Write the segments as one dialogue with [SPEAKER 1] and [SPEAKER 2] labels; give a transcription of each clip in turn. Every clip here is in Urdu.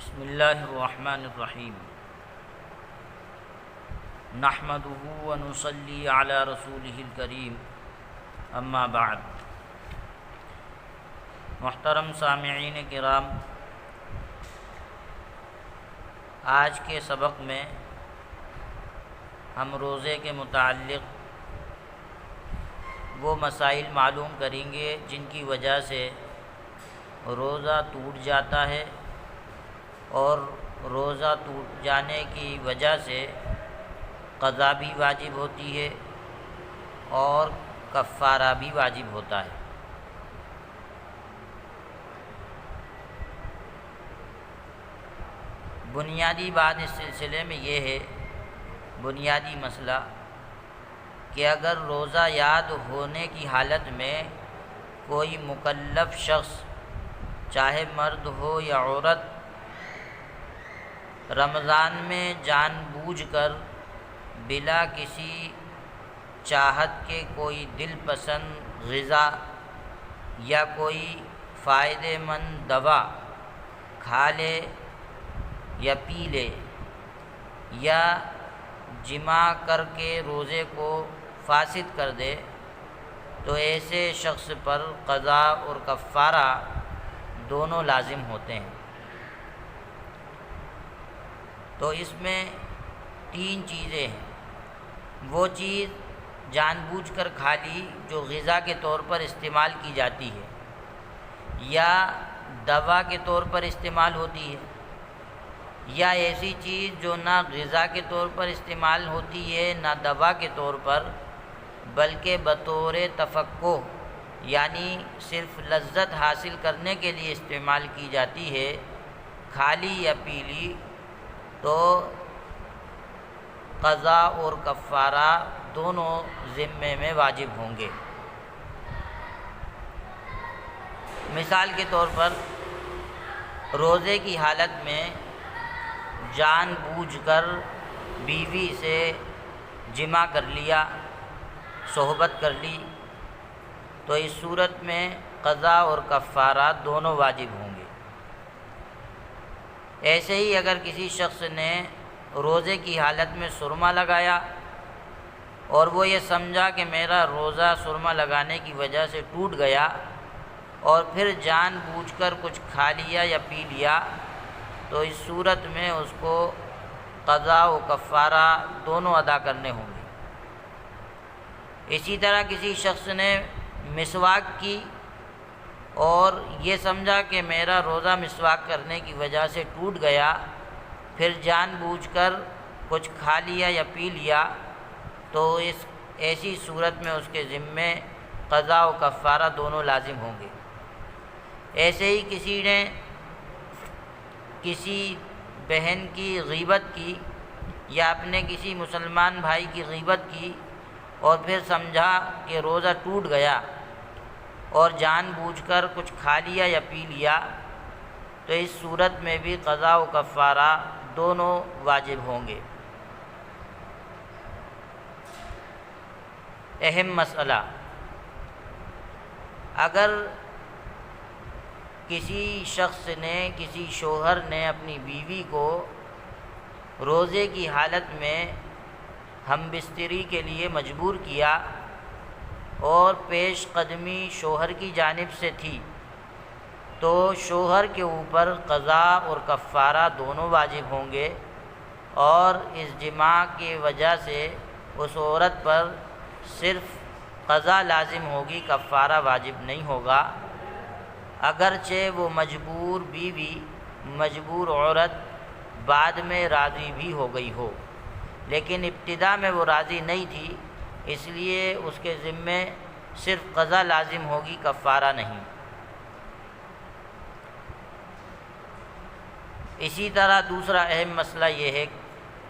[SPEAKER 1] بسم اللہ الرحمن الرحیم نحمدہ ونصلی علی رسولہ الکریم اما بعد۔ محترم سامعین کرام، آج کے سبق میں ہم روزے کے متعلق وہ مسائل معلوم کریں گے جن کی وجہ سے روزہ ٹوٹ جاتا ہے اور روزہ ٹوٹ جانے کی وجہ سے قضا بھی واجب ہوتی ہے اور کفارہ بھی واجب ہوتا ہے۔ بنیادی بات اس سلسلے میں یہ ہے، بنیادی مسئلہ کہ اگر روزہ یاد ہونے کی حالت میں کوئی مکلف شخص چاہے مرد ہو یا عورت رمضان میں جان بوجھ کر بلا کسی چاہت کے کوئی دل پسند غذا یا کوئی فائدہ مند دوا کھا لے یا پی لے یا جماع کر کے روزے کو فاسد کر دے تو ایسے شخص پر قضا اور کفارہ دونوں لازم ہوتے ہیں۔ تو اس میں تین چیزیں ہیں۔ وہ چیز جان بوجھ کر کھا لی جو غذا کے طور پر استعمال کی جاتی ہے یا دوا کے طور پر استعمال ہوتی ہے، یا ایسی چیز جو نہ غذا کے طور پر استعمال ہوتی ہے نہ دوا کے طور پر بلکہ بطور تفکہ یعنی صرف لذت حاصل کرنے کے لیے استعمال کی جاتی ہے، کھا لی یا پی لی تو قضا اور کفارہ دونوں ذمے میں واجب ہوں گے۔ مثال کے طور پر روزے کی حالت میں جان بوجھ کر بیوی سے جماع کر لیا، صحبت کر لی، تو اس صورت میں قضا اور کفارہ دونوں واجب ہوں گے۔ ایسے ہی اگر کسی شخص نے روزے کی حالت میں سرما لگایا اور وہ یہ سمجھا کہ میرا روزہ سرما لگانے کی وجہ سے ٹوٹ گیا اور پھر جان بوجھ کر کچھ کھا لیا یا پی لیا تو اس صورت میں اس کو قضا و کفارہ دونوں ادا کرنے ہوں گے۔ اسی طرح کسی شخص نے مسواک کی اور یہ سمجھا کہ میرا روزہ مسواک کرنے کی وجہ سے ٹوٹ گیا، پھر جان بوجھ کر کچھ کھا لیا یا پی لیا تو اس ایسی صورت میں اس کے ذمے قضا و کفارہ دونوں لازم ہوں گے۔ ایسے ہی کسی نے کسی بہن کی غیبت کی یا اپنے کسی مسلمان بھائی کی غیبت کی اور پھر سمجھا کہ روزہ ٹوٹ گیا اور جان بوجھ کر کچھ کھا لیا یا پی لیا تو اس صورت میں بھی قضا و کفارہ دونوں واجب ہوں گے۔ اہم مسئلہ، اگر کسی شخص نے کسی شوہر نے اپنی بیوی کو روزے کی حالت میں ہم بستری کے لیے مجبور کیا اور پیش قدمی شوہر کی جانب سے تھی تو شوہر کے اوپر قضا اور کفارہ دونوں واجب ہوں گے، اور اس جماع کی وجہ سے اس عورت پر صرف قضا لازم ہوگی، کفارہ واجب نہیں ہوگا، اگرچہ وہ مجبور بیوی، مجبور عورت بعد میں راضی بھی ہو گئی ہو، لیکن ابتدا میں وہ راضی نہیں تھی، اس لیے اس کے ذمے صرف قضا لازم ہوگی، کفارہ نہیں۔ اسی طرح دوسرا اہم مسئلہ یہ ہے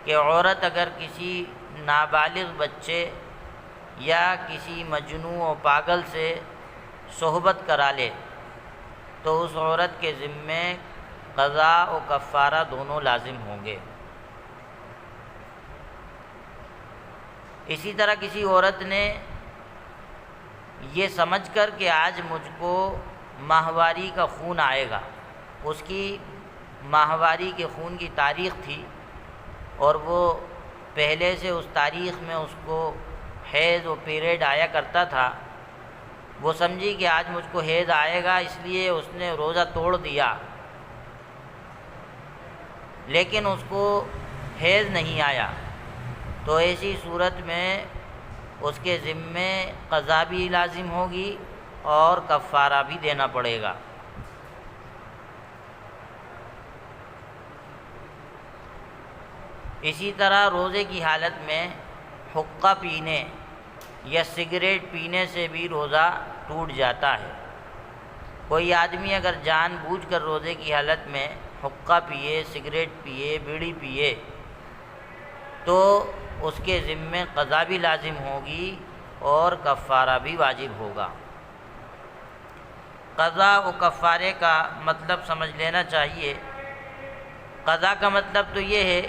[SPEAKER 1] کہ عورت اگر کسی نابالغ بچے یا کسی مجنون و پاگل سے صحبت کرا لے تو اس عورت کے ذمے قضا و کفارہ دونوں لازم ہوں گے۔ اسی طرح کسی عورت نے یہ سمجھ کر کہ آج مجھ کو ماہواری کا خون آئے گا، اس کی ماہواری کے خون کی تاریخ تھی اور وہ پہلے سے اس تاریخ میں اس کو حیض و پیریڈ آیا کرتا تھا، وہ سمجھی کہ آج مجھ کو حیض آئے گا، اس لیے اس نے روزہ توڑ دیا، لیکن اس کو حیض نہیں آیا، تو ایسی صورت میں اس کے ذمے قضا بھی لازم ہوگی اور کفارہ بھی دینا پڑے گا۔ اسی طرح روزے کی حالت میں حقہ پینے یا سگریٹ پینے سے بھی روزہ ٹوٹ جاتا ہے۔ کوئی آدمی اگر جان بوجھ کر روزے کی حالت میں حقہ پیے، سگریٹ پیے، بیڑی پیے تو اس کے ذمے قضا بھی لازم ہوگی اور کفارہ بھی واجب ہوگا۔ قضا و کفارے کا مطلب سمجھ لینا چاہیے۔ قضا کا مطلب تو یہ ہے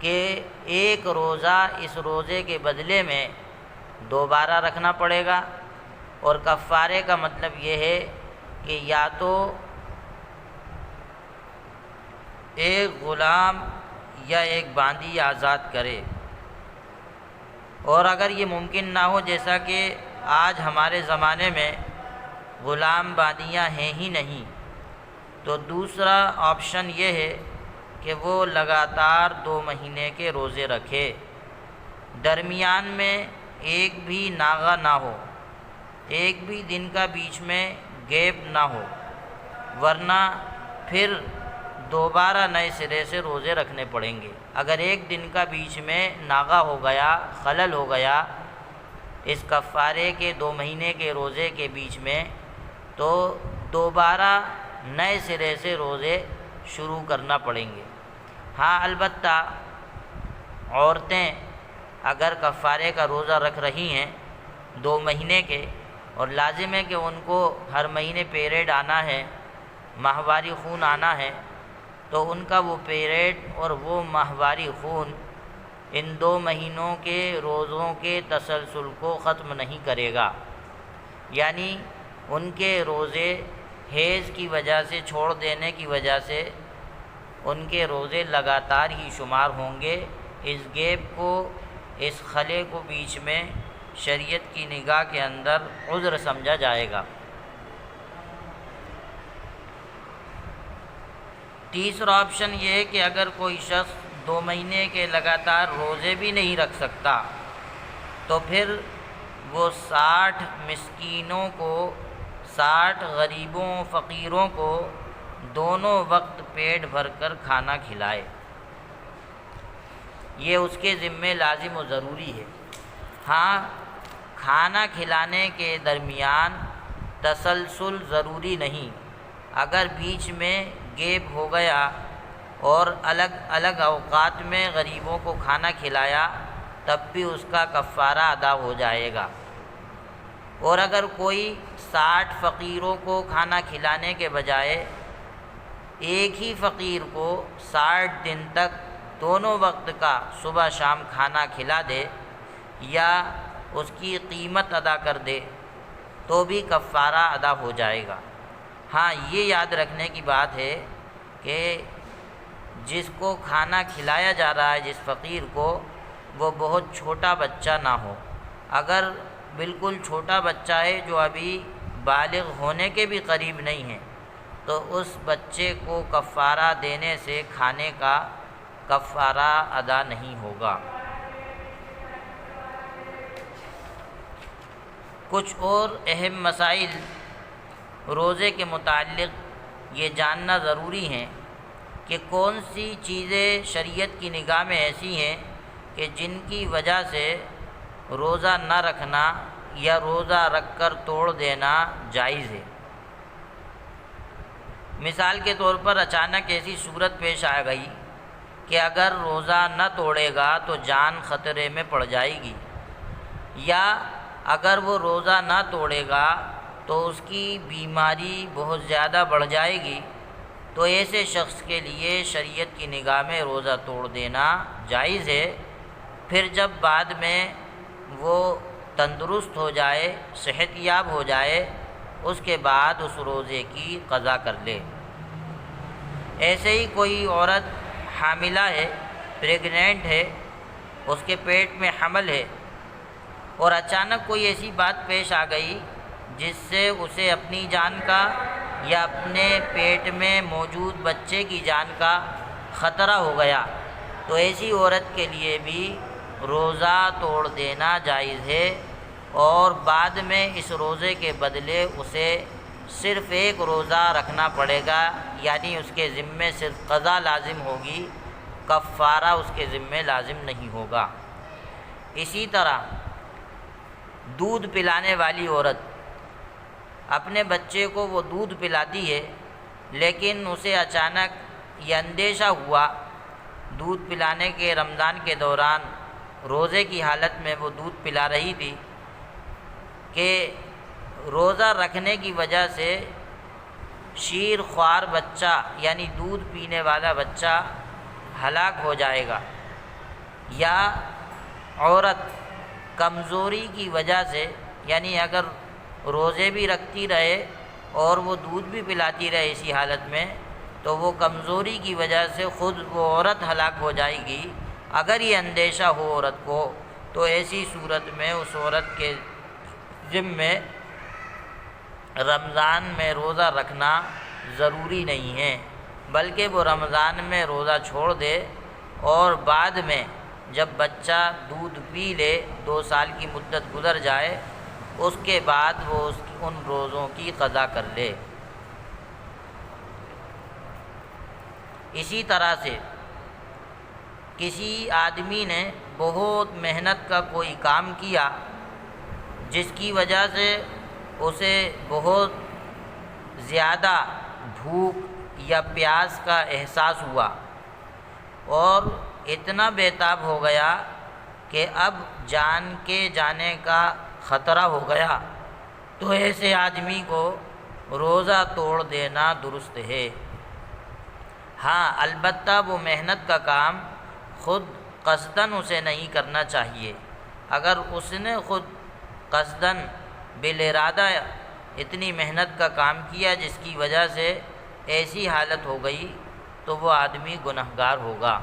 [SPEAKER 1] کہ ایک روزہ اس روزے کے بدلے میں دوبارہ رکھنا پڑے گا، اور کفارے کا مطلب یہ ہے کہ یا تو ایک غلام یا ایک باندی آزاد کرے، اور اگر یہ ممکن نہ ہو، جیسا کہ آج ہمارے زمانے میں غلام باندیاں ہیں ہی نہیں، تو دوسرا آپشن یہ ہے کہ وہ لگاتار 2 مہینے کے روزے رکھے، درمیان میں ایک بھی ناغہ نہ ہو، ایک بھی دن کا بیچ میں گیپ نہ ہو، ورنہ پھر دوبارہ نئے سرے سے روزے رکھنے پڑیں گے۔ اگر ایک دن کا بیچ میں ناغہ ہو گیا، خلل ہو گیا اس کفارے کے 2 مہینے کے روزے کے بیچ میں، تو دوبارہ نئے سرے سے روزے شروع کرنا پڑیں گے۔ ہاں البتہ عورتیں اگر کفارے کا روزہ رکھ رہی ہیں 2 مہینے کے، اور لازم ہے کہ ان کو ہر مہینے پیریڈ آنا ہے، ماہواری خون آنا ہے، تو ان کا وہ پیریڈ اور وہ ماہواری خون ان 2 مہینوں کے روزوں کے تسلسل کو ختم نہیں کرے گا، یعنی ان کے روزے حیض کی وجہ سے چھوڑ دینے کی وجہ سے ان کے روزے لگاتار ہی شمار ہوں گے۔ اس گیپ کو، اس خلے کو بیچ میں شریعت کی نگاہ کے اندر عذر سمجھا جائے گا۔ تیسرا آپشن یہ ہے کہ اگر کوئی شخص 2 مہینے کے لگاتار روزے بھی نہیں رکھ سکتا تو پھر وہ 60 مسکینوں کو، 60 غریبوں فقیروں کو دونوں وقت پیٹ بھر کر کھانا کھلائے، یہ اس کے ذمے لازم و ضروری ہے۔ ہاں کھانا کھلانے کے درمیان تسلسل ضروری نہیں، اگر بیچ میں گیپ ہو گیا اور الگ الگ اوقات میں غریبوں کو کھانا کھلایا تب بھی اس کا کفارہ ادا ہو جائے گا، اور اگر کوئی 60 فقیروں کو کھانا کھلانے کے بجائے ایک ہی فقیر کو 60 دن تک دونوں وقت کا صبح شام کھانا کھلا دے یا اس کی قیمت ادا کر دے تو بھی کفارہ ادا ہو جائے گا۔ ہاں یہ یاد رکھنے کی بات ہے کہ جس کو کھانا کھلایا جا رہا ہے، جس فقیر کو، وہ بہت چھوٹا بچہ نہ ہو۔ اگر بالکل چھوٹا بچہ ہے جو ابھی بالغ ہونے کے بھی قریب نہیں ہے تو اس بچے کو کفارہ دینے سے کھانے کا کفارہ ادا نہیں ہوگا۔ کچھ اور اہم مسائل روزے کے متعلق یہ جاننا ضروری ہیں کہ کون سی چیزیں شریعت کی نگاہ میں ایسی ہیں کہ جن کی وجہ سے روزہ نہ رکھنا یا روزہ رکھ کر توڑ دینا جائز ہے۔ مثال کے طور پر اچانک ایسی صورت پیش آ گئی کہ اگر روزہ نہ توڑے گا تو جان خطرے میں پڑ جائے گی، یا اگر وہ روزہ نہ توڑے گا تو اس کی بیماری بہت زیادہ بڑھ جائے گی، تو ایسے شخص کے لیے شریعت کی نگاہ میں روزہ توڑ دینا جائز ہے۔ پھر جب بعد میں وہ تندرست ہو جائے، صحت یاب ہو جائے، اس کے بعد اس روزے کی قضا کر لے۔ ایسے ہی کوئی عورت حاملہ ہے، پریگنینٹ ہے، اس کے پیٹ میں حمل ہے، اور اچانک کوئی ایسی بات پیش آ گئی جس سے اسے اپنی جان کا یا اپنے پیٹ میں موجود بچے کی جان کا خطرہ ہو گیا، تو ایسی عورت کے لیے بھی روزہ توڑ دینا جائز ہے، اور بعد میں اس روزے کے بدلے اسے صرف ایک روزہ رکھنا پڑے گا، یعنی اس کے ذمے صرف قضا لازم ہوگی، کفارہ اس کے ذمے لازم نہیں ہوگا۔ اسی طرح دودھ پلانے والی عورت، اپنے بچے کو وہ دودھ پلاتی ہے، لیکن اسے اچانک یہ اندیشہ ہوا دودھ پلانے کے رمضان کے دوران روزے کی حالت میں وہ دودھ پلا رہی تھی کہ روزہ رکھنے کی وجہ سے شیر خوار بچہ یعنی دودھ پینے والا بچہ ہلاک ہو جائے گا، یا عورت کمزوری کی وجہ سے، یعنی اگر روزے بھی رکھتی رہے اور وہ دودھ بھی پلاتی رہے اسی حالت میں، تو وہ کمزوری کی وجہ سے خود وہ عورت ہلاک ہو جائے گی۔ اگر یہ اندیشہ ہو عورت کو، تو ایسی صورت میں اس عورت کے ذمے رمضان میں روزہ رکھنا ضروری نہیں ہے، بلکہ وہ رمضان میں روزہ چھوڑ دے، اور بعد میں جب بچہ دودھ پی لے، 2 سال کی مدت گزر جائے، اس کے بعد وہ ان روزوں کی قضا کر لے۔ اسی طرح سے کسی آدمی نے بہت محنت کا کوئی کام کیا جس کی وجہ سے اسے بہت زیادہ بھوک یا پیاس کا احساس ہوا، اور اتنا بے تاب ہو گیا کہ اب جان کے جانے کا خطرہ ہو گیا، تو ایسے آدمی کو روزہ توڑ دینا درست ہے۔ ہاں، البتہ وہ محنت کا کام خود قصداً اسے نہیں کرنا چاہیے۔ اگر اس نے خود قصداً بالارادہ اتنی محنت کا کام کیا جس کی وجہ سے ایسی حالت ہو گئی، تو وہ آدمی گنہگار ہوگا۔